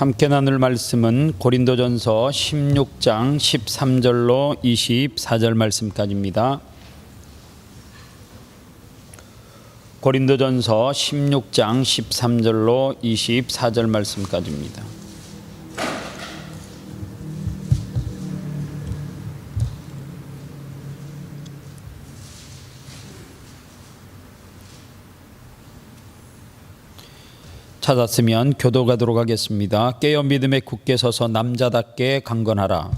함께 나눌 말씀은 고린도전서 16장 13절로 24절 말씀까지입니다. 고린도전서 16장 13절로 24절 말씀까지입니다. 찾았으면 교도가도록 하겠습니다. 깨어 믿음에 굳게 서서 남자답게 강건하라.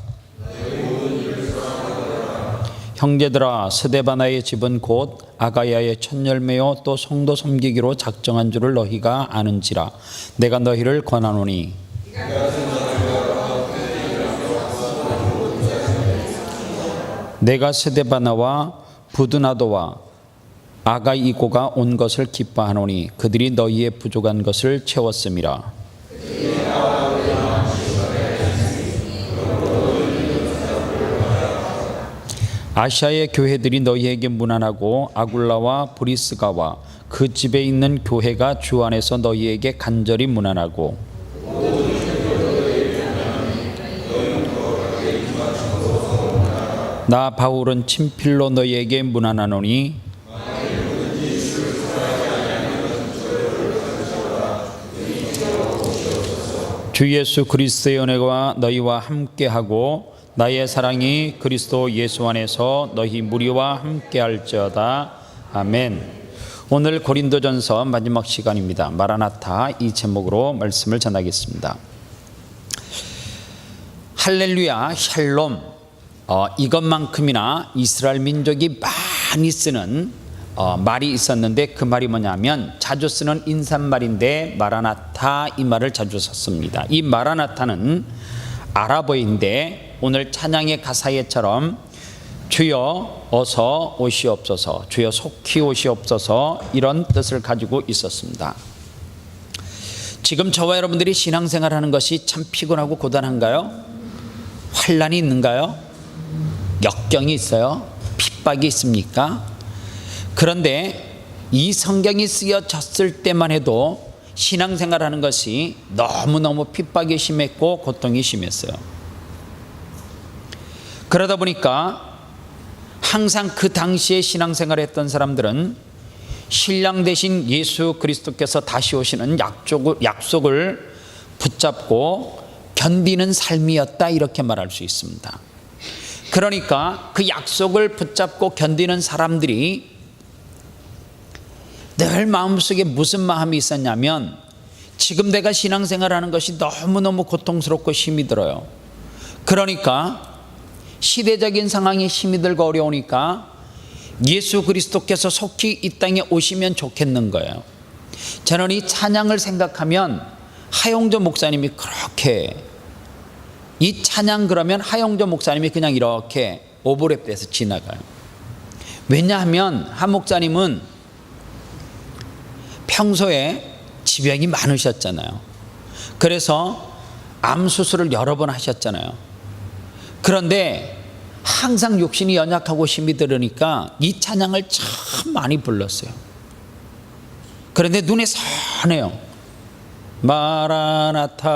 형제들아, 스데바나의 집은 곧 아가야의 첫 열매요 또 성도 섬기기로 작정한 줄을 너희가 아는지라. 내가 너희를 권하노니 내가 스데바나와 부드나도와 아가이고가 온 것을 기뻐하노니 그들이 너희의 부족한 것을 채웠음이라. 아시아의 교회들이 너희에게 문안하고 아굴라와 브리스가와 그 집에 있는 교회가 주 안에서 너희에게 간절히 문안하고 나 바울은 친필로 너희에게 문안하노니 주 예수 그리스도의 은혜가 너희와 함께하고 나의 사랑이 그리스도 예수 안에서 너희 무리와 함께할지어다. 아멘. 오늘 고린도전서 마지막 시간입니다. 마라나타 이 제목으로 말씀을 전하겠습니다. 할렐루야, 샬롬, 이것만큼이나 이스라엘 민족이 많이 쓰는 말이 있었는데 그 말이 뭐냐면 자주 쓰는 인사말인데 마라나타 이 말을 자주 썼습니다. 이 마라나타는 아랍어인데 오늘 찬양의 가사에처럼 주여 어서 오시옵소서, 주여 속히 오시옵소서 이런 뜻을 가지고 있었습니다. 지금 저와 여러분들이 신앙생활하는 것이 참 피곤하고 고단한가요? 환난이 있는가요? 역경이 있어요? 핍박이 있습니까? 그런데 이 성경이 쓰여졌을 때만 해도 신앙생활하는 것이 너무너무 핍박이 심했고 고통이 심했어요. 그러다 보니까 항상 그 당시에 신앙생활을 했던 사람들은 신랑 되신 예수 그리스도께서 다시 오시는 약속을 붙잡고 견디는 삶이었다 이렇게 말할 수 있습니다. 그러니까 그 약속을 붙잡고 견디는 사람들이 늘 마음속에 무슨 마음이 있었냐면 지금 내가 신앙생활하는 것이 너무너무 고통스럽고 힘이 들어요. 그러니까 시대적인 상황이 힘이 들고 어려우니까 예수 그리스도께서 속히 이 땅에 오시면 좋겠는 거예요. 저는 이 찬양을 생각하면 하용조 목사님이 그렇게 이 찬양 그러면 하용조 목사님이 그냥 이렇게 오버랩돼서 지나가요. 왜냐하면 한 목사님은 평소에 지병이 많으셨잖아요. 그래서 암 수술을 여러 번 하셨잖아요. 그런데 항상 욕심이 연약하고 힘이 들으니까 이 찬양을 참 많이 불렀어요. 그런데 눈에 선해요. 마라나타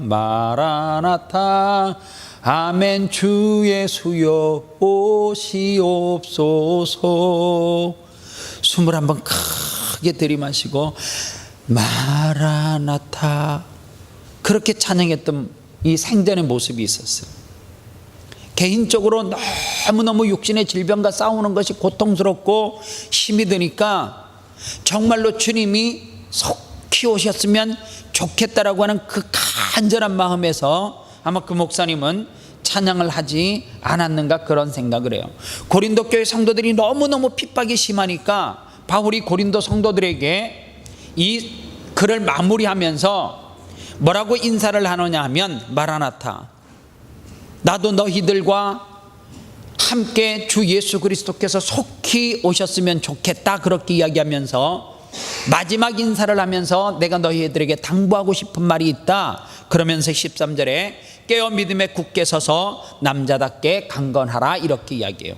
마라나타 아멘 주 예수여 오시옵소서. 숨을 한번 크게 들이마시고 마라나타 그렇게 찬양했던 이 생전의 모습이 있었어요. 개인적으로 너무너무 육신의 질병과 싸우는 것이 고통스럽고 힘이 드니까 정말로 주님이 속히 오셨으면 좋겠다라고 하는 그 간절한 마음에서 아마 그 목사님은 찬양을 하지 않았는가 그런 생각을 해요. 고린도 교회 성도들이 너무너무 핍박이 심하니까 바울이 고린도 성도들에게 이 글을 마무리하면서 뭐라고 인사를 하느냐 하면 마라나타, 나도 너희들과 함께 주 예수 그리스도께서 속히 오셨으면 좋겠다 그렇게 이야기하면서 마지막 인사를 하면서 내가 너희들에게 당부하고 싶은 말이 있다 그러면서 13절에 깨어 믿음에 굳게 서서 남자답게 강건하라 이렇게 이야기해요.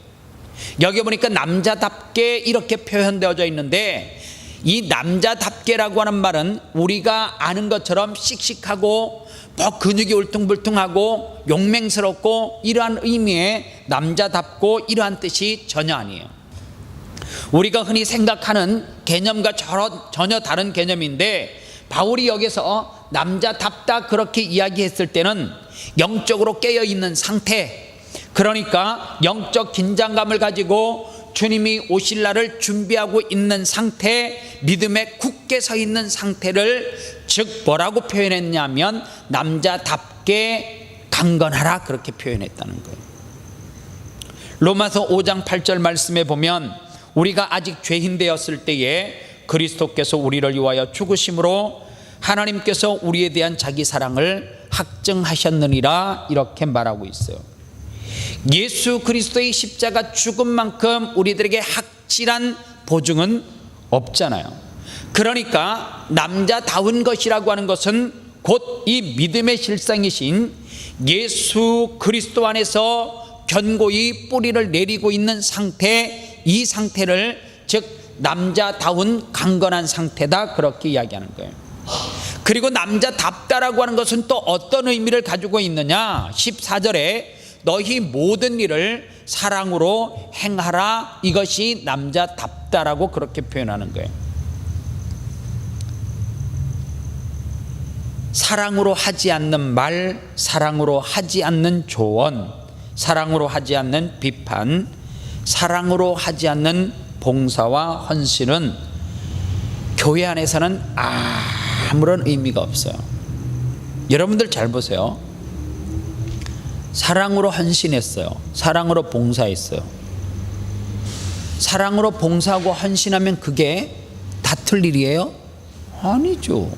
여기 보니까 남자답게 이렇게 표현되어져 있는데 이 남자답게라고 하는 말은 우리가 아는 것처럼 씩씩하고 뭐 근육이 울퉁불퉁하고 용맹스럽고 이러한 의미의 남자답고 이러한 뜻이 전혀 아니에요. 우리가 흔히 생각하는 개념과 전혀 다른 개념인데, 바울이 여기서 남자답다 그렇게 이야기했을 때는 영적으로 깨어있는 상태, 그러니까 영적 긴장감을 가지고 주님이 오실 날을 준비하고 있는 상태, 믿음에 굳게 서 있는 상태를, 즉 뭐라고 표현했냐면 남자답게 강건하라 그렇게 표현했다는 거예요. 로마서 5장 8절 말씀에 보면 우리가 아직 죄인 되었을 때에 그리스도께서 우리를 위하여 죽으심으로 하나님께서 우리에 대한 자기 사랑을 확증하셨느니라 이렇게 말하고 있어요. 예수 그리스도의 십자가 죽음만큼 우리들에게 확실한 보증은 없잖아요. 그러니까 남자다운 것이라고 하는 것은 곧 이 믿음의 실상이신 예수 그리스도 안에서 견고히 뿌리를 내리고 있는 상태, 이 상태를 즉 남자다운 강건한 상태다 그렇게 이야기하는 거예요. 그리고 남자답다라고 하는 것은 또 어떤 의미를 가지고 있느냐, 14절에 너희 모든 일을 사랑으로 행하라, 이것이 남자답다라고 그렇게 표현하는 거예요. 사랑으로 하지 않는 말, 사랑으로 하지 않는 조언, 사랑으로 하지 않는 비판, 사랑으로 하지 않는 봉사와 헌신은 교회 안에서는 아무런 의미가 없어요. 여러분들 잘 보세요. 사랑으로 헌신했어요. 사랑으로 봉사했어요. 사랑으로 봉사하고 헌신하면 그게 다툴 일이에요? 아니죠.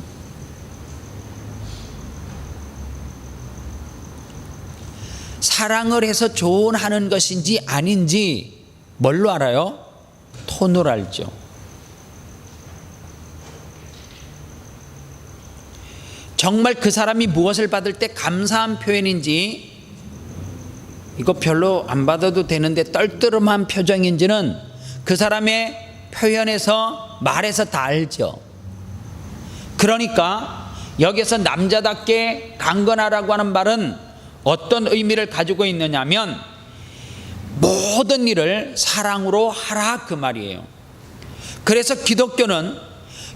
사랑을 해서 조언하는 것인지 아닌지 뭘로 알아요? 톤으로 알죠. 정말 그 사람이 무엇을 받을 때 감사한 표현인지, 이거 별로 안 받아도 되는데 떨떠름한 표정인지는 그 사람의 표현에서 말에서 다 알죠. 그러니까 여기서 남자답게 강건하라고 하는 말은 어떤 의미를 가지고 있느냐면 모든 일을 사랑으로 하라 그 말이에요. 그래서 기독교는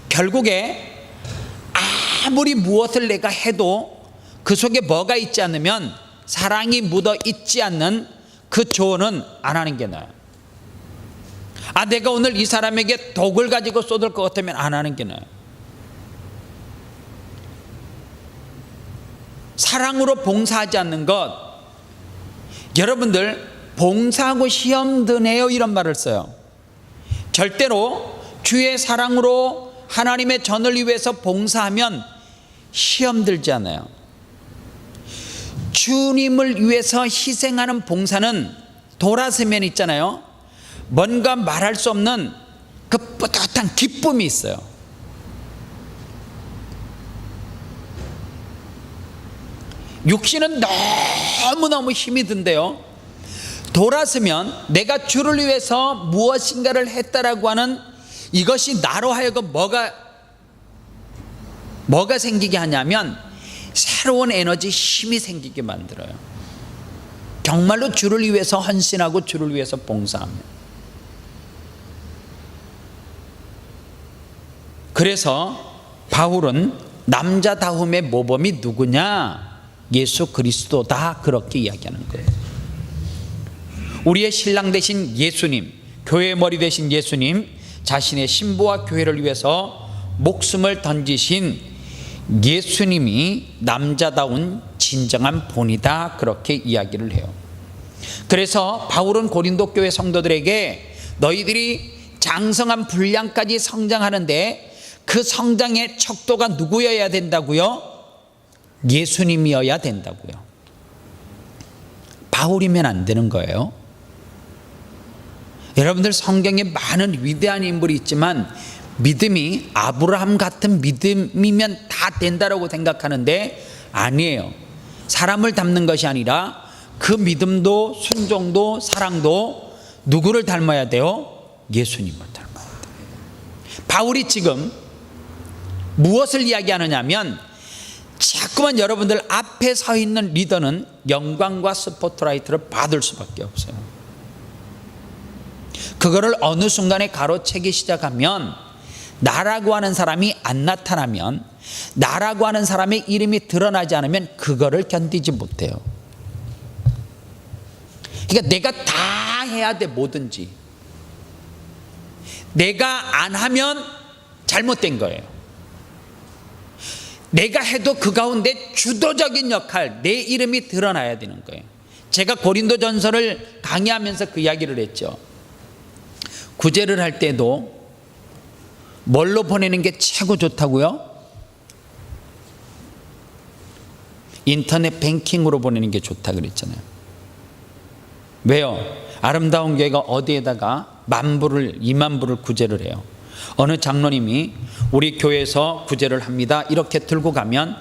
결국에 아무리 무엇을 내가 해도 그 속에 뭐가 있지 않으면, 사랑이 묻어 있지 않는 그 조언은 안 하는 게 나아요. 내가 오늘 이 사람에게 독을 가지고 쏟을 것 같으면 안 하는 게 나아요. 사랑으로 봉사하지 않는 것, 여러분들 봉사하고 시험 드네요 이런 말을 써요. 절대로 주의 사랑으로 하나님의 전을 위해서 봉사하면 시험 들지 않아요. 주님을 위해서 희생하는 봉사는 돌아서면 있잖아요, 뭔가 말할 수 없는 그 뿌듯한 기쁨이 있어요. 육신은 너무너무 힘이 든대요. 돌아서면 내가 주를 위해서 무엇인가를 했다라고 하는 이것이 나로 하여금 뭐가 생기게 하냐면 새로운 에너지, 힘이 생기게 만들어요. 정말로 주를 위해서 헌신하고 주를 위해서 봉사하면. 그래서 바울은 남자다움의 모범이 누구냐? 예수 그리스도다 그렇게 이야기하는 거예요. 우리의 신랑 되신 예수님, 교회의 머리 되신 예수님, 자신의 신부와 교회를 위해서 목숨을 던지신 예수님이 남자다운 진정한 본이다 그렇게 이야기를 해요. 그래서 바울은 고린도 교회 성도들에게 너희들이 장성한 분량까지 성장하는데 그 성장의 척도가 누구여야 된다고요? 예수님이어야 된다고요. 바울이면 안 되는 거예요. 여러분들 성경에 많은 위대한 인물이 있지만 믿음이 아브라함 같은 믿음이면 다 된다라고 생각하는데 아니에요. 사람을 닮는 것이 아니라 그 믿음도 순종도 사랑도 누구를 닮아야 돼요? 예수님을 닮아야 돼요. 바울이 지금 무엇을 이야기하느냐면 자꾸만 여러분들 앞에 서 있는 리더는 영광과 스포트라이트를 받을 수밖에 없어요. 그거를 어느 순간에 가로채기 시작하면, 나라고 하는 사람이 안 나타나면, 나라고 하는 사람의 이름이 드러나지 않으면 그거를 견디지 못해요. 그러니까 내가 다 해야 돼. 뭐든지 내가 안 하면 잘못된 거예요. 내가 해도 그 가운데 주도적인 역할, 내 이름이 드러나야 되는 거예요. 제가 고린도전서를 강의하면서 그 이야기를 했죠. 구제를 할 때도 뭘로 보내는 게 최고 좋다고요? 인터넷 뱅킹으로 보내는 게 좋다 그랬잖아요. 왜요? 아름다운 교회가 어디에다가 10,000불을 20,000불을 구제를 해요. 어느 장로님이 우리 교회에서 구제를 합니다 이렇게 들고 가면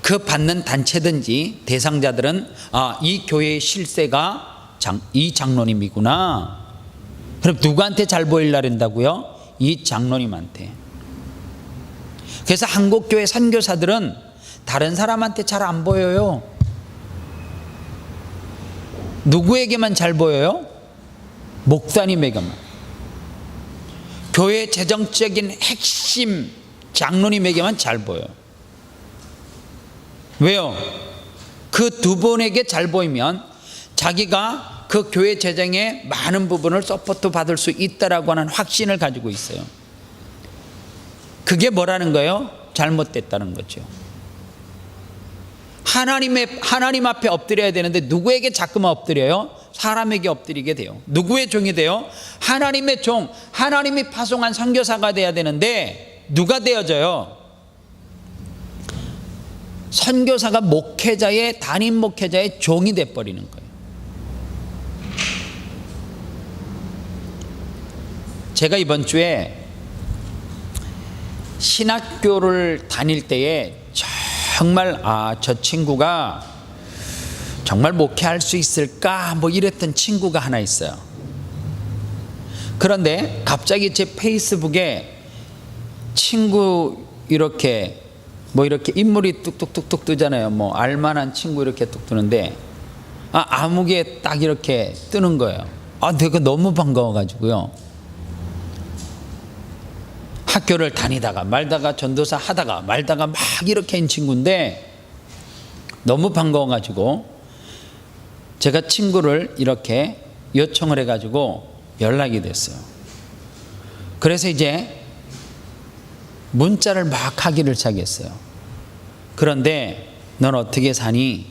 그 받는 단체든지 대상자들은 이 교회의 실세가 이 장로님이구나. 그럼 누구한테 잘 보이려고 한다고요? 이 장로님한테. 그래서 한국교회 선교사들은 다른 사람한테 잘 안 보여요. 누구에게만 잘 보여요? 목사님에게만. 교회 재정적인 핵심 장로님에게만 잘 보여요. 왜요? 그 두 분에게 잘 보이면 자기가 그 교회 재정의 많은 부분을 서포트 받을 수 있다라고 하는 확신을 가지고 있어요. 그게 뭐라는 거예요? 잘못됐다는 거죠. 하나님 앞에 엎드려야 되는데 누구에게 자꾸만 엎드려요? 사람에게 엎드리게 돼요. 누구의 종이 돼요? 하나님의 종, 하나님이 파송한 선교사가 돼야 되는데 누가 되어져요? 선교사가 목회자의, 담임 목회자의 종이 돼버리는 거예요. 제가 이번 주에 신학교를 다닐 때에 정말 저 친구가 정말 목회할 수 있을까 뭐 이랬던 친구가 하나 있어요. 그런데 갑자기 제 페이스북에 친구 이렇게 인물이 뚝뚝뚝뚝 뜨잖아요. 뭐 알만한 친구 이렇게 뚝 뜨는데 아무개 딱 이렇게 뜨는 거예요. 내가 너무 반가워가지고요. 학교를 다니다가 말다가 전도사 하다가 말다가 막 이렇게 한 친구인데 너무 반가워가지고 제가 친구를 이렇게 요청을 해가지고 연락이 됐어요. 그래서 이제 문자를 막 하기를 시작했어요. 그런데 넌 어떻게 사니?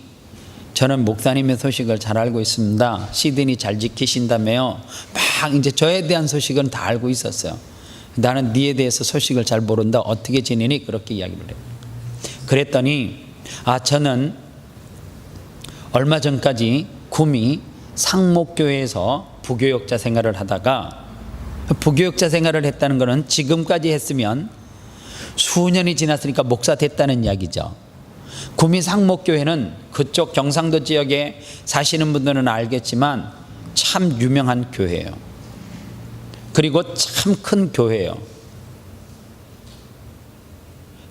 저는 목사님의 소식을 잘 알고 있습니다. 시드니 잘 지키신다며요. 막 이제 저에 대한 소식은 다 알고 있었어요. 나는 네에 대해서 소식을 잘 모른다. 어떻게 지내니? 그렇게 이야기를 해요. 그랬더니 저는 얼마 전까지 구미 상목교회에서 부교역자 생활을 하다가, 부교역자 생활을 했다는 것은 지금까지 했으면 수년이 지났으니까 목사 됐다는 이야기죠. 구미 상목교회는 그쪽 경상도 지역에 사시는 분들은 알겠지만 참 유명한 교회예요. 그리고 참 큰 교회예요.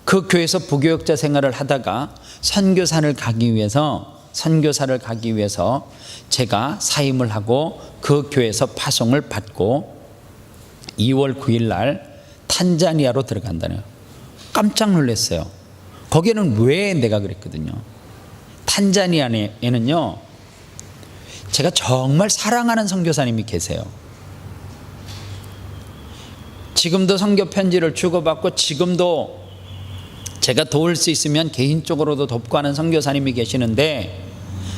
그 교회에서 부교역자 생활을 하다가 선교사를 가기 위해서 제가 사임을 하고 그 교회에서 파송을 받고 2월 9일 날 탄자니아로 들어간다네요. 깜짝 놀랐어요. 거기에는 왜 내가 그랬거든요. 탄자니아에는요, 제가 정말 사랑하는 선교사님이 계세요. 지금도 선교 편지를 주고받고 지금도 제가 도울 수 있으면 개인적으로도 돕고 하는 선교사님이 계시는데,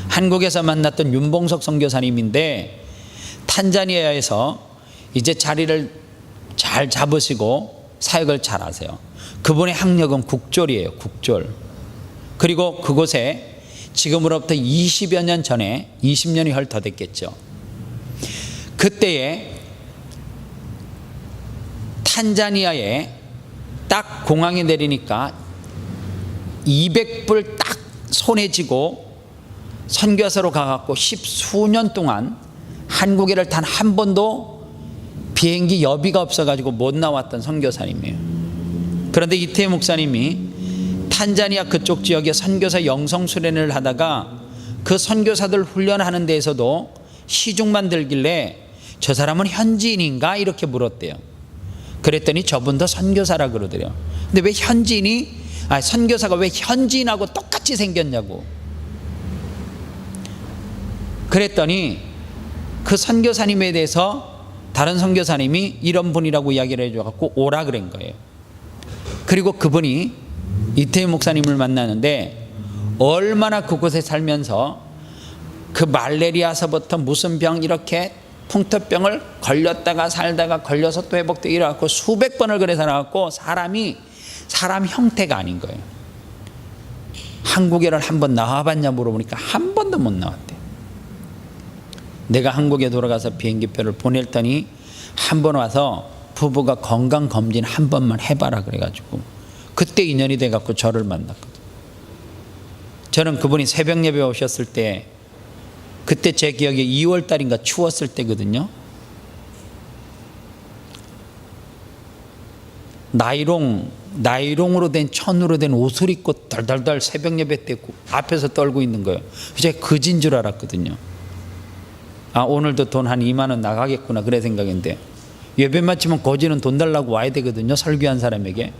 한국에서 만났던 윤봉석 선교사님인데 탄자니아에서 이제 자리를 잘 잡으시고 사역을 잘 하세요. 그분의 학력은 국졸이에요. 국졸. 그리고 그곳에 지금으로부터 20여 년 전에, 20년이 헐 더 됐겠죠. 그때에 탄자니아에 딱 공항에 내리니까 200불 딱 손에 쥐고 선교사로 가갖고 10수년 동안 한국에를 단 한 번도 비행기 여비가 없어가지고 못 나왔던 선교사님이에요. 그런데 이태희 목사님이 탄자니아 그쪽 지역에 선교사 영성 수련을 하다가 그 선교사들 훈련하는 데에서도 시중만 들길래 저 사람은 현지인인가 이렇게 물었대요. 그랬더니 저분도 선교사라 그러더래요. 근데 왜 선교사가 왜 현지인하고 똑같이 생겼냐고. 그랬더니 그 선교사님에 대해서 다른 선교사님이 이런 분이라고 이야기를 해줘갖고 오라 그런 거예요. 그리고 그분이 이태희 목사님을 만나는데 얼마나 그곳에 살면서 그 말레리아서부터 무슨 병 이렇게 풍토병을 걸렸다가 살다가 걸려서 또 회복되고 이래갖고 수백 번을 그래 살아갖고 사람 형태가 아닌 거예요. 한국에를 한번 나와봤냐 물어보니까 한 번도 못 나왔대. 내가 한국에 돌아가서 비행기표를 보냈더니 한 번 와서 부부가 건강검진 한 번만 해봐라 그래가지고 그때 인연이 돼갖고 저를 만났거든. 저는 그분이 새벽 예배 오셨을 때 그때 제 기억에 2월 달인가 추웠을 때거든요. 나이롱으로 된 천으로 된 옷을 입고 덜덜덜 새벽 예배 때 앞에서 떨고 있는 거예요. 제가 그진 줄 알았거든요. 아, 오늘도 돈 한 2만 원 나가겠구나 그래 생각했는데 예배 마치면 거지는 돈 달라고 와야 되거든요. 설교한 사람에게.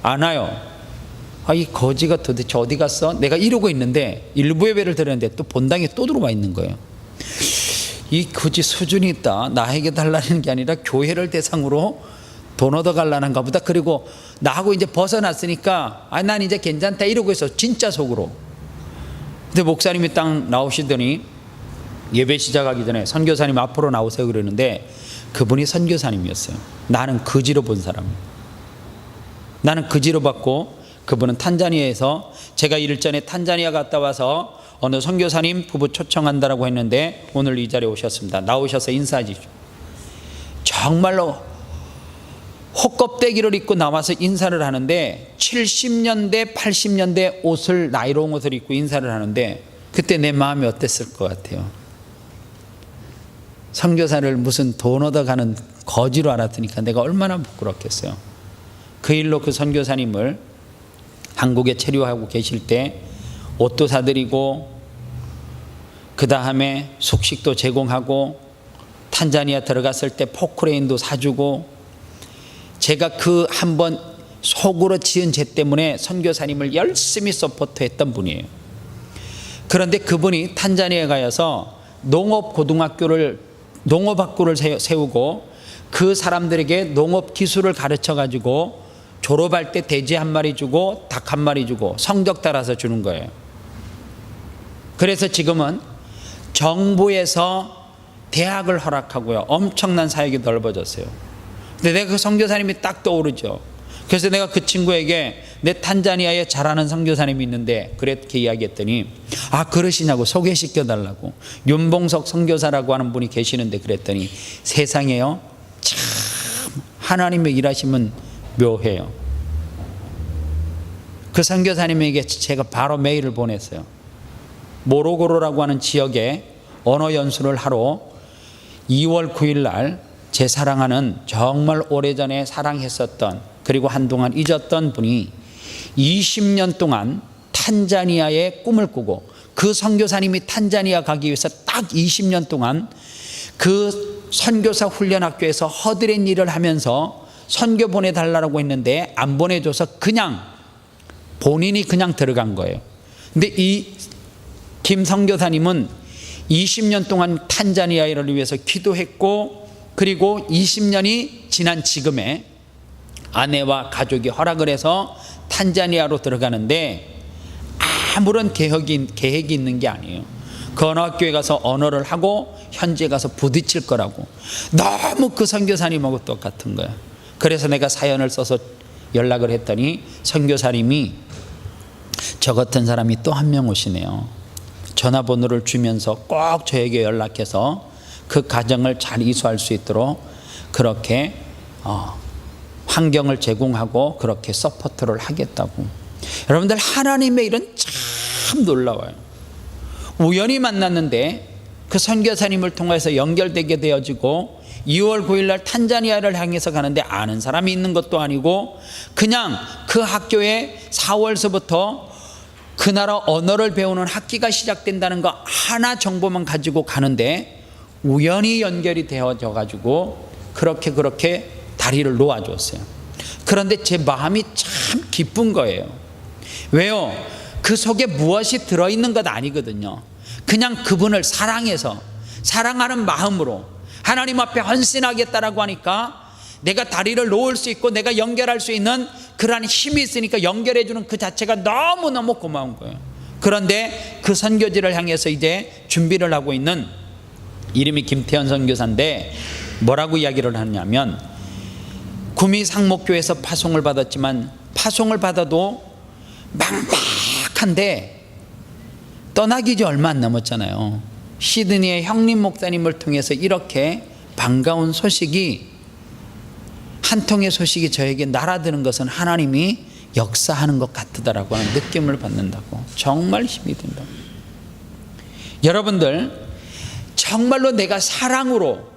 안 와요. 아, 이 거지가 도대체 어디 갔어? 내가 이러고 있는데 일부 예배를 드렸는데 또 본당에 또 들어와 있는 거예요. 이 거지 수준이 있다. 나에게 달라는 게 아니라 교회를 대상으로 돈 얻어가려는가 보다. 그리고 나하고 이제 벗어났으니까 난 이제 괜찮다 이러고 있어. 진짜 속으로. 근데 목사님이 딱 나오시더니 예배 시작하기 전에 선교사님 앞으로 나오세요 그러는데 그분이 선교사님이었어요. 나는 거지로 본 사람. 나는 거지로 봤고 그분은 탄자니아에서 제가 일전에 탄자니아 갔다 와서 어느 선교사님 부부 초청한다라고 했는데 오늘 이 자리에 오셨습니다. 나오셔서 인사해 주십시오. 정말로 호껍데기를 입고 나와서 인사를 하는데 70년대 80년대 옷을 나이롱 옷을 입고 인사를 하는데 그때 내 마음이 어땠을 것 같아요. 선교사를 무슨 돈 얻어가는 거지로 알았으니까 내가 얼마나 부끄럽겠어요. 그 일로 그 선교사님을 한국에 체류하고 계실 때 옷도 사드리고 그 다음에 숙식도 제공하고 탄자니아 들어갔을 때 포크레인도 사주고 제가 그 한번 속으로 지은 죄 때문에 선교사님을 열심히 서포트했던 분이에요. 그런데 그분이 탄자니아에 가서 농업학교를 세우고 그 사람들에게 농업 기술을 가르쳐 가지고 졸업할 때 돼지 한 마리 주고 닭 한 마리 주고 성적 따라서 주는 거예요. 그래서 지금은 정부에서 대학을 허락하고요. 엄청난 사역이 넓어졌어요. 근데 내가 그 선교사님이 딱 떠오르죠. 그래서 내가 그 친구에게 내 탄자니아에 잘하는 선교사님이 있는데 그렇게 이야기했더니 아 그러시냐고 소개시켜달라고 윤봉석 선교사라고 하는 분이 계시는데 그랬더니 세상에요 참 하나님의 일하시면 묘해요. 그 선교사님에게 제가 바로 메일을 보냈어요. 모로고로라고 하는 지역에 언어 연수를 하러 2월 9일 날 제 사랑하는 정말 오래전에 사랑했었던 그리고 한동안 잊었던 분이 20년 동안 탄자니아의 꿈을 꾸고 그 선교사님이 탄자니아 가기 위해서 딱 20년 동안 그 선교사 훈련학교에서 허드렛 일을 하면서 선교 보내달라고 했는데 안 보내줘서 그냥 본인이 그냥 들어간 거예요. 근데 이 김 선교사님은 20년 동안 탄자니아를 위해서 기도했고 그리고 20년이 지난 지금에 아내와 가족이 허락을 해서 탄자니아로 들어가는데 아무런 계획이 있는 게 아니에요. 그 언어학교에 가서 언어를 하고 현지에 가서 부딪힐 거라고. 너무 그 선교사님하고 똑같은 거야. 그래서 내가 사연을 써서 연락을 했더니 선교사님이 저 같은 사람이 또 한 명 오시네요. 전화번호를 주면서 꼭 저에게 연락해서 그 가정을 잘 이수할 수 있도록 그렇게 환경을 제공하고 그렇게 서포트를 하겠다고. 여러분들 하나님의 일은 참 놀라워요. 우연히 만났는데 그 선교사님을 통해서 연결되게 되어지고 2월 9일 날 탄자니아를 향해서 가는데 아는 사람이 있는 것도 아니고 그냥 그 학교에 4월서부터 그 나라 언어를 배우는 학기가 시작된다는 거 하나 정보만 가지고 가는데 우연히 연결이 되어져 가지고 그렇게 다리를 놓아줬어요. 그런데 제 마음이 참 기쁜 거예요. 왜요? 그 속에 무엇이 들어있는 것 아니거든요. 그냥 그분을 사랑해서, 사랑하는 마음으로 하나님 앞에 헌신하겠다라고 하니까 내가 다리를 놓을 수 있고 내가 연결할 수 있는 그러한 힘이 있으니까 연결해주는 그 자체가 너무너무 고마운 거예요. 그런데 그 선교지를 향해서 이제 준비를 하고 있는, 이름이 김태현 선교사인데 뭐라고 이야기를 하냐면, 구미 상목교에서 파송을 받았지만 파송을 받아도 막막한데 떠나기 지 얼마 안 남았잖아요. 시드니의 형님 목사님을 통해서 이렇게 반가운 소식이, 한 통의 소식이 저에게 날아드는 것은 하나님이 역사하는 것 같다라고 하는 느낌을 받는다고. 정말 힘이 든다. 여러분들, 정말로 내가 사랑으로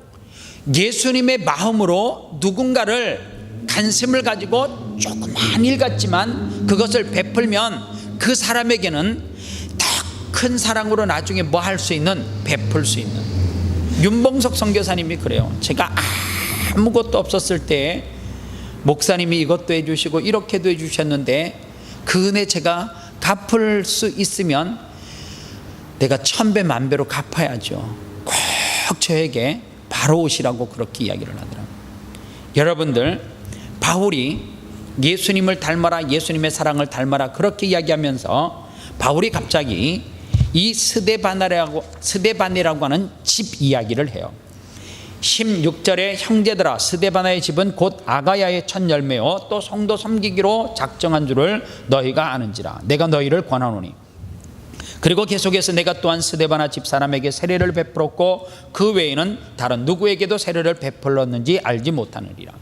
예수님의 마음으로 누군가를 관심을 가지고 조그만 일 같지만 그것을 베풀면 그 사람에게는 더 큰 사랑으로 나중에 뭐 할 수 있는, 베풀 수 있는. 윤봉석 선교사님이 그래요. 제가 아무것도 없었을 때 목사님이 이것도 해주시고 이렇게도 해주셨는데 그 은혜 제가 갚을 수 있으면 내가 1000배 만배로 갚아야죠. 꼭 저에게 바로 오시라고 그렇게 이야기를 하더라고요. 여러분들, 바울이 예수님을 닮아라, 예수님의 사랑을 닮아라 그렇게 이야기하면서 바울이 갑자기 이 스데반이라고 하는 집 이야기를 해요. 16절에 형제들아, 스데바나의 집은 곧 아가야의 첫 열매요 또 성도 섬기기로 작정한 줄을 너희가 아는지라. 내가 너희를 권하노니. 그리고 계속해서 내가 또한 스데바나 집 사람에게 세례를 베풀었고 그 외에는 다른 누구에게도 세례를 베풀었는지 알지 못하느니라.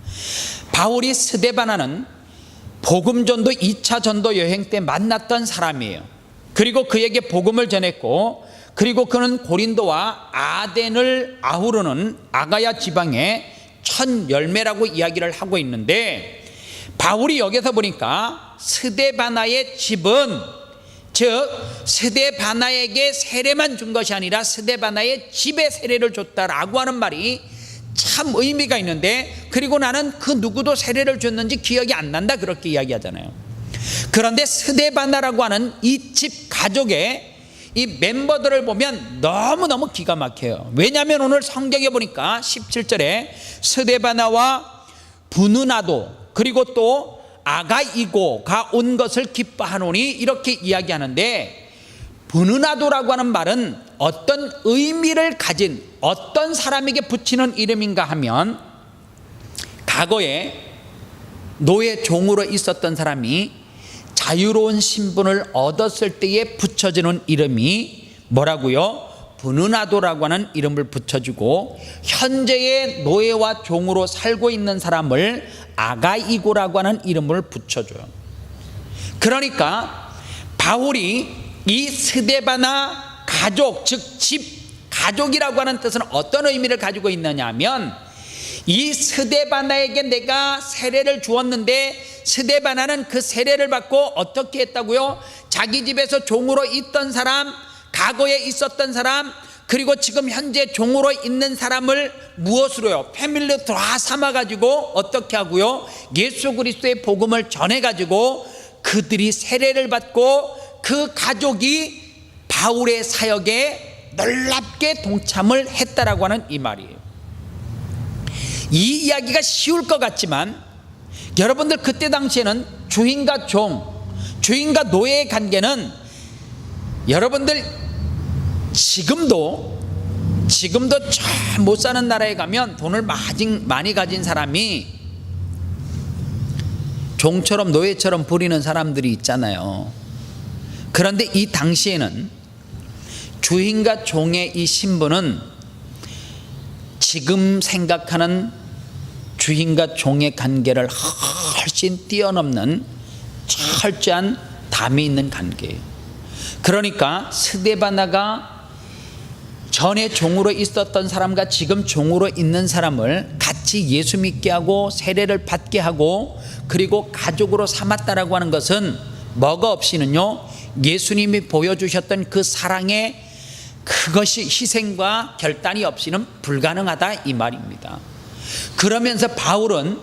바울이 스데바나는 복음전도 2차 전도 여행 때 만났던 사람이에요. 그리고 그에게 복음을 전했고, 그리고 그는 고린도와 아덴을 아우르는 아가야 지방의 첫 열매라고 이야기를 하고 있는데, 바울이 여기서 보니까 스데바나의 집은, 즉 스데바나에게 세례만 준 것이 아니라 스데바나의 집에 세례를 줬다라고 하는 말이 참 의미가 있는데, 그리고 나는 그 누구도 세례를 줬는지 기억이 안 난다 그렇게 이야기하잖아요. 그런데 스데바나라고 하는 이 집 가족의 이 멤버들을 보면 너무너무 기가 막혀요. 왜냐하면 오늘 성경에 보니까 17절에 스데바나와 브누나도 그리고 또 아가이고가 온 것을 기뻐하노니 이렇게 이야기하는데, 브누나도라고 하는 말은 어떤 의미를 가진 어떤 사람에게 붙이는 이름인가 하면, 과거에 노예 종으로 있었던 사람이 자유로운 신분을 얻었을 때에 붙여지는 이름이 뭐라고요? 브누나도라고 하는 이름을 붙여주고, 현재의 노예와 종으로 살고 있는 사람을 아가이고라고 하는 이름을 붙여줘요. 그러니까 바울이 이 스데바나 가족, 즉 집 가족이라고 하는 뜻은 어떤 의미를 가지고 있느냐 하면, 이 스데바나에게 내가 세례를 주었는데 스데바나는 그 세례를 받고 어떻게 했다고요? 자기 집에서 종으로 있던 사람, 과거에 있었던 사람, 그리고 지금 현재 종으로 있는 사람을 무엇으로요? 패밀리로 다 삼아가지고 어떻게 하고요? 예수 그리스도의 복음을 전해가지고 그들이 세례를 받고 그 가족이 바울의 사역에 놀랍게 동참을 했다라고 하는 이 말이에요. 이 이야기가 쉬울 것 같지만 여러분들, 그때 당시에는 주인과 종, 주인과 노예의 관계는 여러분들 지금도 저 못 사는 나라에 가면 돈을 많이 가진 사람이 종처럼 노예처럼 부리는 사람들이 있잖아요. 그런데 이 당시에는 주인과 종의 이 신분은 지금 생각하는 주인과 종의 관계를 훨씬 뛰어넘는 철저한 담이 있는 관계예요. 그러니까 스데바나가 전에 종으로 있었던 사람과 지금 종으로 있는 사람을 같이 예수 믿게 하고 세례를 받게 하고 그리고 가족으로 삼았다라고 하는 것은 뭐가 없이는요, 예수님이 보여주셨던 그 사랑의 그것이 희생과 결단이 없이는 불가능하다 이 말입니다. 그러면서 바울은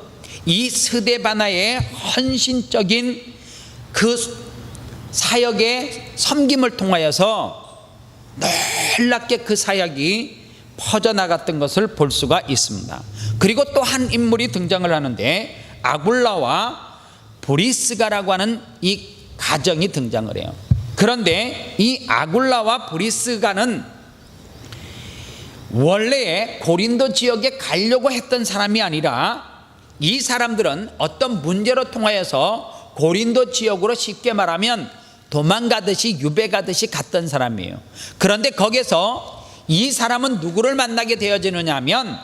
이 스데바나의 헌신적인 그 사역의 섬김을 통하여서 놀랍게 그 사역이 퍼져나갔던 것을 볼 수가 있습니다. 그리고 또 한 인물이 등장을 하는데 아굴라와 브리스가라고 하는 이 가정이 등장을 해요. 그런데 이 아굴라와 브리스가는 원래 고린도 지역에 가려고 했던 사람이 아니라 이 사람들은 어떤 문제로 통하여서 고린도 지역으로 쉽게 말하면 도망가듯이 유배가듯이 갔던 사람이에요. 그런데 거기서 이 사람은 누구를 만나게 되어지느냐 하면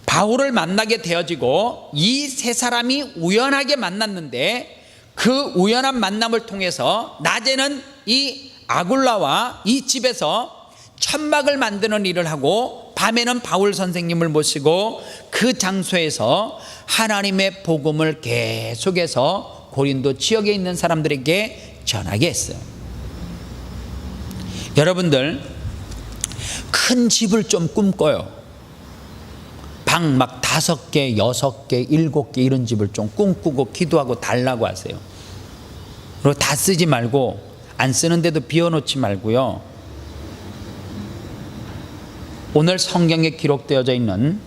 바울을 만나게 되어지고 이 세 사람이 우연하게 만났는데 그 우연한 만남을 통해서 낮에는 이 아굴라와 이 집에서 천막을 만드는 일을 하고 밤에는 바울 선생님을 모시고 그 장소에서 하나님의 복음을 계속해서 고린도 지역에 있는 사람들에게 전하게 했어요. 여러분들 큰 집을 좀 꿈꿔요. 방 막 5개, 6개, 7개 이런 집을 좀 꿈꾸고 기도하고 달라고 하세요. 그리고 다 쓰지 말고 안 쓰는데도 비워놓지 말고요. 오늘 성경에 기록되어져 있는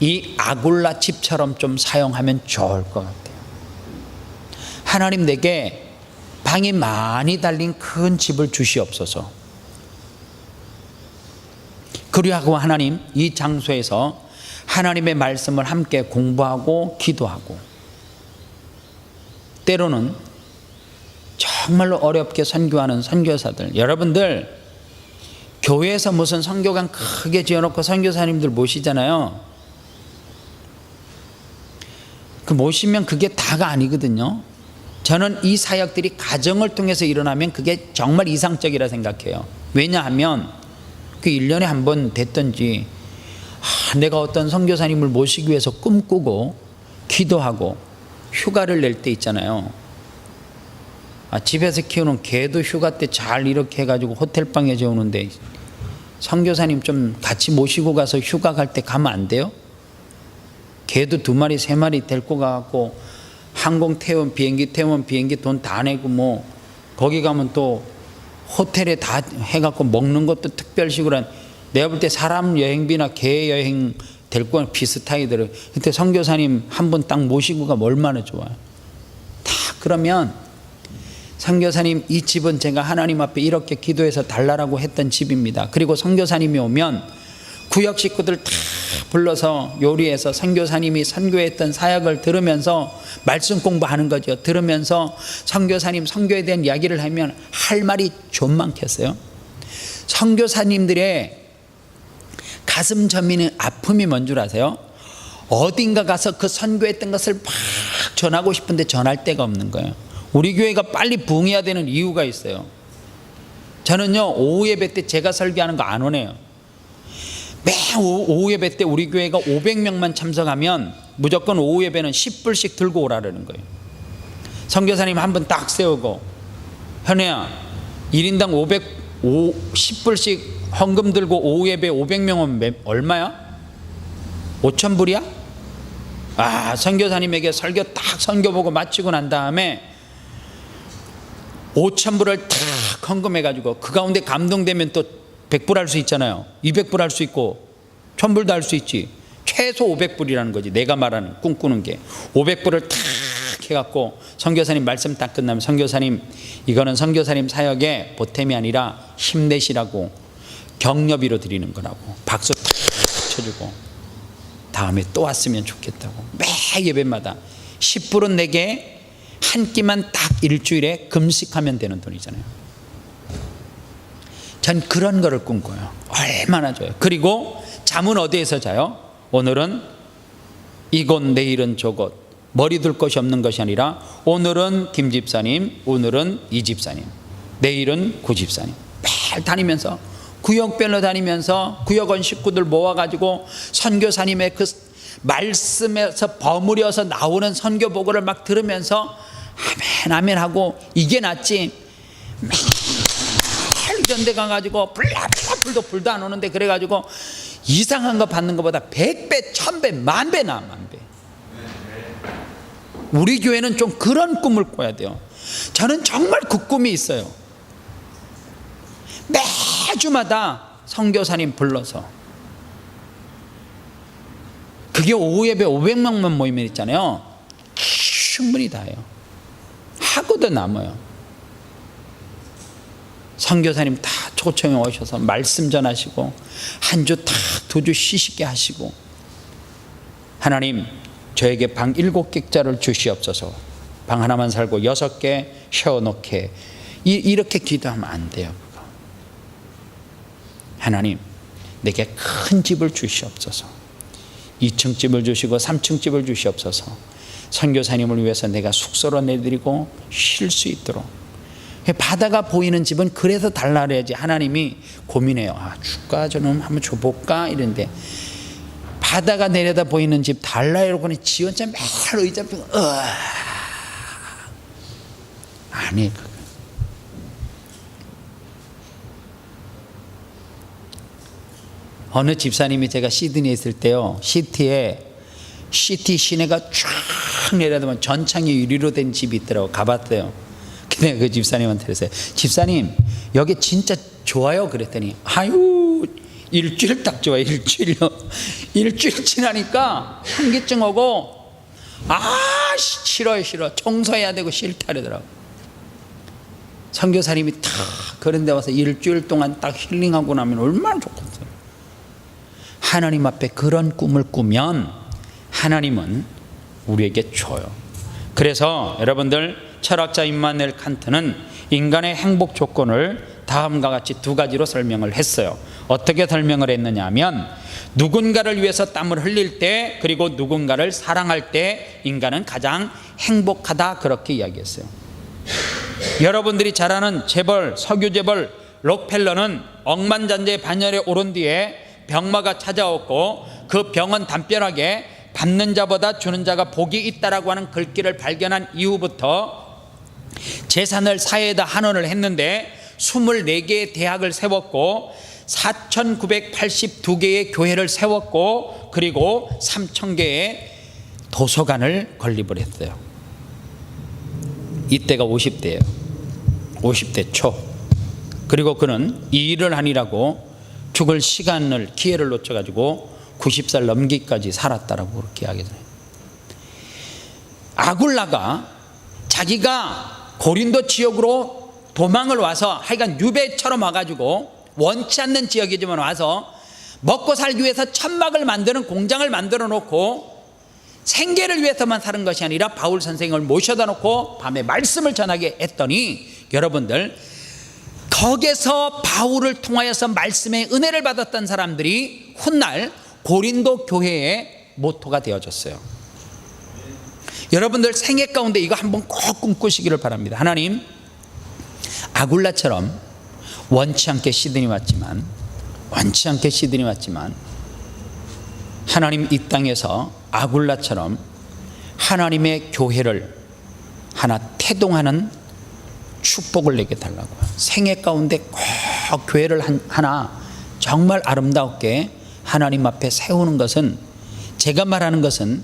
이 아굴라 집처럼 좀 사용하면 좋을 것 같아요. 하나님 내게 방이 많이 달린 큰 집을 주시옵소서. 그리하고 하나님 이 장소에서 하나님의 말씀을 함께 공부하고 기도하고 때로는 정말로 어렵게 선교하는 선교사들, 여러분들 교회에서 무슨 선교관 크게 지어놓고 선교사님들 모시잖아요. 그 모시면 그게 다가 아니거든요. 저는 이 사역들이 가정을 통해서 일어나면 그게 정말 이상적이라 생각해요. 왜냐하면 그 1년에 한 번 됐든지 내가 어떤 선교사님을 모시기 위해서 꿈꾸고 기도하고 휴가를 낼 때 있잖아요. 집에서 키우는 개도 휴가 때 잘 이렇게 해가지고 호텔방에 재우는데 선교사님 좀 같이 모시고 가서 휴가 갈 때 가면 안 돼요? 개도 2마리 3마리 데리고 가갖고 항공 태운 비행기 돈 다 내고 뭐 거기 가면 또 호텔에 다 해갖고 먹는 것도 특별식으로 내가 볼 때 사람 여행비나 개 여행 데리고 가는 비슷하게 들어요. 그때 선교사님 한 분 딱 모시고 가면 얼마나 좋아요. 다 그러면 선교사님 이 집은 제가 하나님 앞에 이렇게 기도해서 달라라고 했던 집입니다. 그리고 선교사님이 오면 구역 식구들 다 불러서 요리해서 선교사님이 선교했던 사역을 들으면서 말씀 공부하는 거죠. 들으면서 선교사님 선교에 대한 이야기를 하면 할 말이 좀 많겠어요. 선교사님들의 가슴 저미는 아픔이 뭔 줄 아세요? 어딘가 가서 그 선교했던 것을 막 전하고 싶은데 전할 데가 없는 거예요. 우리 교회가 빨리 부흥해야 되는 이유가 있어요. 저는요 오후 예배 때 제가 설교하는 거 안 오네요. 매 오후 예배 때 우리 교회가 500명만 참석하면 무조건 오후 예배는 10불씩 들고 오라는 거예요. 선교사님 한 분 딱 세우고 현애야 1인당 10불씩 헌금 들고 오후 예배 500명은 얼마야? 5,000불이야? 선교사님에게 설교 딱 선교 보고 마치고 난 다음에 5,000불을 탁 헌금해가지고 그 가운데 감동되면 또 100불 할 수 있잖아요. 200불 할 수 있고 1,000불도 할 수 있지. 최소 500불이라는 거지. 내가 말하는 꿈꾸는 게 500불을 탁 해갖고 선교사님 말씀 딱 끝나면 선교사님 이거는 선교사님 사역의 보탬이 아니라 힘내시라고 격려비로 드리는 거라고 박수 탁 쳐주고 다음에 또 왔으면 좋겠다고 매 예배마다 10불은 내게 한 끼만 딱 일주일에 금식하면 되는 돈이잖아요. 전 그런 거를 꿈꿔요. 얼마나 좋아요. 그리고 잠은 어디에서 자요? 오늘은 이곳 내일은 저곳 머리 둘 것이 없는 것이 아니라 오늘은 김 집사님 오늘은 이 집사님 내일은 구 집사님 매일 다니면서 구역별로 다니면서 구역원 식구들 모아가지고 선교사님의 그 말씀에서 버무려서 나오는 선교 보고를 막 들으면서 아멘 아멘 하고, 이게 낫지 매일 이런 데 가가지고 불도 안 오는데 그래가지고 이상한 거 받는 것보다 100배 1000배 만배 나아. 만배. 우리 교회는 좀 그런 꿈을 꿔야 돼요. 저는 정말 그 꿈이 있어요. 매주마다 선교사님 불러서, 그게 오후 예배 500명만 모이면 있잖아요, 충분히 다해요. 하고도 남아요. 선교사님 다 초청해 오셔서 말씀 전하시고, 한 주 딱 2주 쉬시게 하시고, 하나님 저에게 방 7개짜리를 주시옵소서, 방 하나만 살고 6개 쉬어놓게, 이렇게 기도하면 안 돼요. 하나님 내게 큰 집을 주시옵소서, 2층 집을 주시고 3층 집을 주시옵소서, 선교사님을 위해서 내가 숙소로 내드리고 쉴 수 있도록. 바다가 보이는 집은 그래서 달라 그래야지. 하나님이 고민해요. 주가 좀 한번 줘볼까 이런데, 바다가 내려다 보이는 집 달라 이러고는 지 혼자 매일 의자 펴고 아니, 어느 집사님이, 제가 시드니에 있을 때요, 시티 시내가 쫙 내려다보면 전창이 유리로 된 집이 있더라고. 가봤어요. 근데 그 집사님한테 그랬어요. 집사님 여기 진짜 좋아요 그랬더니, 아유 일주일 딱 좋아요. 일주일 지나니까 현기증 오고, 싫어 청소해야 되고 싫다 그러더라고. 선교사님이 딱 그런 데 와서 일주일 동안 딱 힐링하고 나면 얼마나 좋겠어요. 하나님 앞에 그런 꿈을 꾸면 하나님은 우리에게 줘요. 그래서 여러분들, 철학자 임마누엘 칸트는 인간의 행복 조건을 다음과 같이 2가지로 설명을 했어요. 어떻게 설명을 했느냐 하면, 누군가를 위해서 땀을 흘릴 때, 그리고 누군가를 사랑할 때 인간은 가장 행복하다, 그렇게 이야기했어요. 여러분들이 잘 아는 재벌, 석유 재벌 록펠러는 억만장자의 반열에 오른 뒤에 병마가 찾아왔고, 그 병은 담벼락에 받는 자보다 주는 자가 복이 있다라고 하는 글귀를 발견한 이후부터 재산을 사회에다 환원을 했는데 24개의 대학을 세웠고 4,982개의 교회를 세웠고, 그리고 3,000개의 도서관을 건립을 했어요. 이때가 50대예요. 50대 초. 그리고 그는 이 일을 하니라고 죽을 시간을, 기회를 놓쳐가지고 90살 넘기까지 살았다라고 그렇게 이야기해요. 아굴라가 자기가 고린도 지역으로 도망을 와서, 하여간 유배처럼 와가지고 원치 않는 지역이지만 와서 먹고 살기 위해서 천막을 만드는 공장을 만들어 놓고, 생계를 위해서만 사는 것이 아니라 바울 선생을 모셔다 놓고 밤에 말씀을 전하게 했더니, 여러분들, 거기서 바울을 통하여서 말씀의 은혜를 받았던 사람들이 훗날 고린도 교회의 모토가 되어졌어요. 여러분들 생애 가운데 이거 한번 꼭 꿈꾸시기를 바랍니다. 하나님, 아굴라처럼 원치 않게 시드니 왔지만 하나님 이 땅에서 아굴라처럼 하나님의 교회를 하나 태동하는 축복을 내게 달라고요. 생애 가운데 꼭 교회를 하나 정말 아름답게 하나님 앞에 세우는 것은, 제가 말하는 것은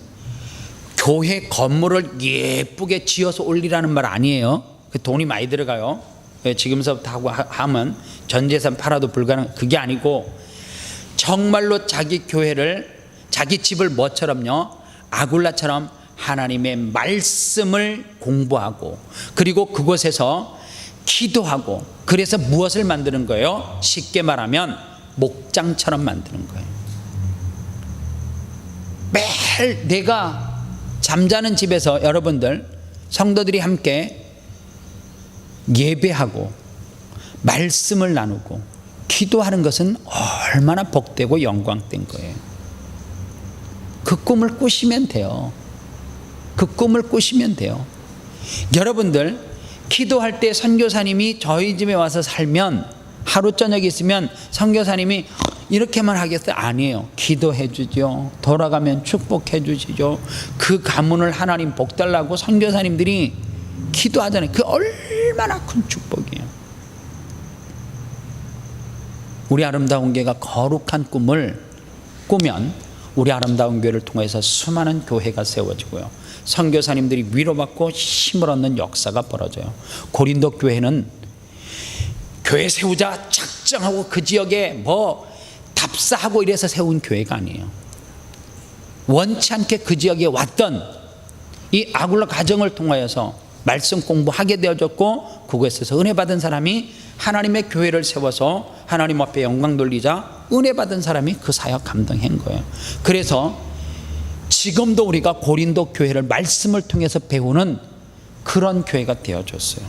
교회 건물을 예쁘게 지어서 올리라는 말 아니에요. 돈이 많이 들어가요. 지금서부터 하고 하면 전 재산 팔아도 불가능, 그게 아니고 정말로 자기 교회를, 자기 집을 뭐처럼요, 아굴라처럼 하나님의 말씀을 공부하고, 그리고 그곳에서 기도하고, 그래서 무엇을 만드는 거예요? 쉽게 말하면 목장처럼 만드는 거예요. 매일 내가 잠자는 집에서 여러분들 성도들이 함께 예배하고 말씀을 나누고 기도하는 것은 얼마나 복되고 영광된 거예요. 그 꿈을 꾸시면 돼요. 그 꿈을 꾸시면 돼요. 여러분들, 기도할 때 선교사님이 저희 집에 와서 살면 하루 저녁 있으면 선교사님이 이렇게만 하겠어요? 아니에요. 기도해 주죠. 돌아가면 축복해 주시죠. 그 가문을 하나님 복 달라고 선교사님들이 기도하잖아요. 그 얼마나 큰 축복이에요. 우리 아름다운 교회가 거룩한 꿈을 꾸면 우리 아름다운 교회를 통해서 수많은 교회가 세워지고요, 선교사님들이 위로받고 힘을 얻는 역사가 벌어져요. 고린도 교회는 교회 세우자 작정하고 그 지역에 뭐 답사하고 이래서 세운 교회가 아니에요. 원치 않게 그 지역에 왔던 이 아굴라 가정을 통하여서 말씀 공부하게 되어졌고, 그곳에서 은혜 받은 사람이 하나님의 교회를 세워서 하나님 앞에 영광 돌리자 은혜 받은 사람이 그 사역 감당한 거예요. 그래서 지금도 우리가 고린도 교회를 말씀을 통해서 배우는 그런 교회가 되어졌어요.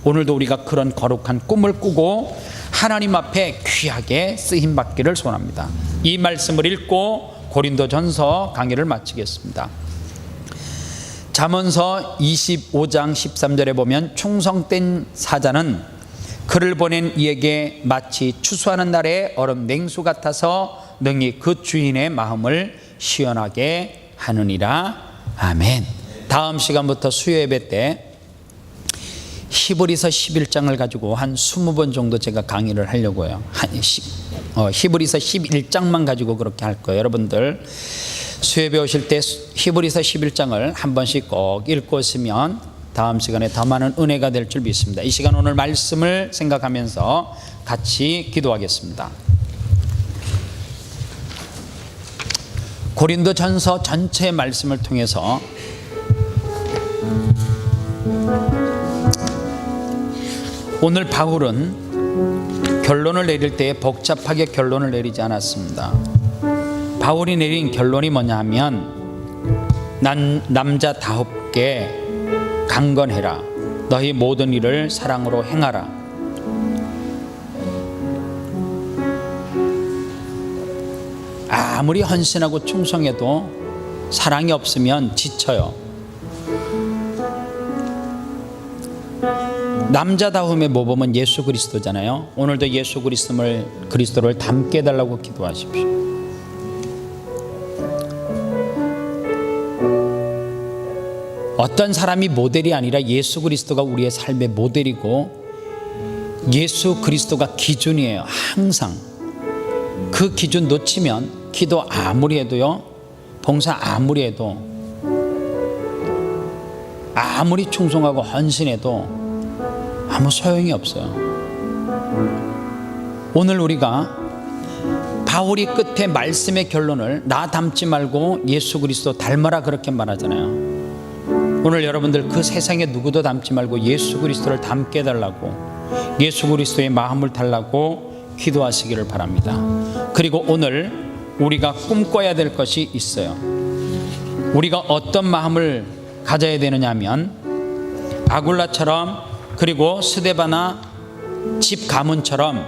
오늘도 우리가 그런 거룩한 꿈을 꾸고 하나님 앞에 귀하게 쓰임 받기를 소원합니다. 이 말씀을 읽고 고린도전서 강의를 마치겠습니다. 잠언서 25장 13절에 보면 충성된 사자는 그를 보낸 이에게 마치 추수하는 날의 얼음 냉수 같아서 능히 그 주인의 마음을 시원하게 하느니라. 아멘. 다음 시간부터 수요예배 때 히브리서 11장을 가지고 한 20번 정도 제가 강의를 하려고 해요. 히브리서 11장만 가지고 그렇게 할 거예요. 여러분들 수요예배 오실 때 히브리서 11장을 한 번씩 꼭 읽고 있으면 다음 시간에 더 많은 은혜가 될 줄 믿습니다. 이 시간 오늘 말씀을 생각하면서 같이 기도하겠습니다. 고린도전서 전체의 말씀을 통해서 오늘 바울은 결론을 내릴 때 복잡하게 결론을 내리지 않았습니다. 바울이 내린 결론이 뭐냐 하면, 난 남자다웁게 강건해라. 너희 모든 일을 사랑으로 행하라. 아무리 헌신하고 충성해도 사랑이 없으면 지쳐요. 남자다움의 모범은 예수 그리스도잖아요. 오늘도 예수 그리스도를 닮게 해달라고 기도하십시오. 어떤 사람이 모델이 아니라 예수 그리스도가 우리의 삶의 모델이고 예수 그리스도가 기준이에요. 항상 그 기준 놓치면 기도 아무리 해도요, 봉사 아무리 해도, 아무리 충성하고 헌신해도 아무 소용이 없어요. 오늘 우리가 바울이 끝에 말씀의 결론을 나 닮지 말고 예수 그리스도 닮아라 그렇게 말하잖아요. 오늘 여러분들 그 세상에 누구도 닮지 말고 예수 그리스도를 닮게 해달라고, 예수 그리스도의 마음을 달라고 기도하시기를 바랍니다. 그리고 오늘 우리가 꿈꿔야 될 것이 있어요. 우리가 어떤 마음을 가져야 되느냐 하면, 아굴라처럼 그리고 스데바나 집 가문처럼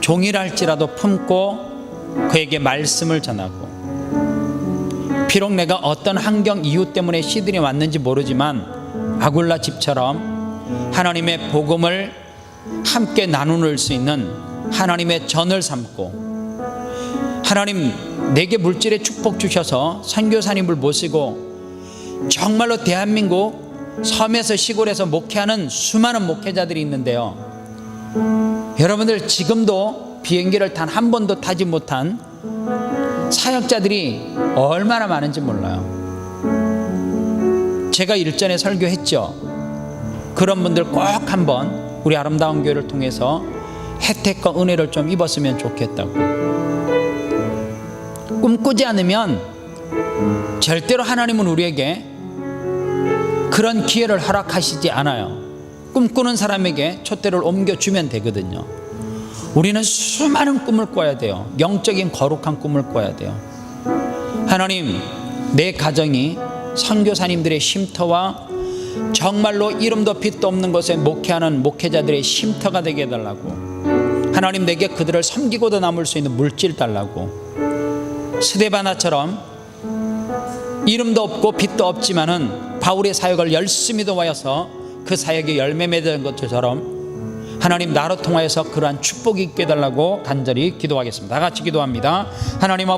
종이랄지라도 품고 그에게 말씀을 전하고, 비록 내가 어떤 환경 이유 때문에 시들이 왔는지 모르지만 아굴라 집처럼 하나님의 복음을 함께 나눌 수 있는 하나님의 전을 삼고, 하나님 내게 물질의 축복 주셔서 선교사님을 모시고 정말로 대한민국 섬에서 시골에서 목회하는 수많은 목회자들이 있는데요, 여러분들 지금도 비행기를 단 한 번도 타지 못한 사역자들이 얼마나 많은지 몰라요. 제가 일전에 설교했죠. 그런 분들 꼭 한번 우리 아름다운 교회를 통해서 혜택과 은혜를 좀 입었으면 좋겠다고. 꿈꾸지 않으면 절대로 하나님은 우리에게 그런 기회를 허락하시지 않아요. 꿈꾸는 사람에게 촛대를 옮겨주면 되거든요. 우리는 수많은 꿈을 꿔야 돼요. 영적인 거룩한 꿈을 꿔야 돼요. 하나님, 내 가정이 선교사님들의 쉼터와 정말로 이름도 빛도 없는 곳에 목회하는 목회자들의 쉼터가 되게 해달라고. 하나님, 내게 그들을 섬기고도 남을 수 있는 물질 달라고. 스데바나처럼 이름도 없고 빛도 없지만은 바울의 사역을 열심히 도와서 그 사역에 열매 맺은 것처럼 하나님 나로 통하여서 그러한 축복이 있게 해달라고 간절히 기도하겠습니다. 다 같이 기도합니다. 하나님 아버지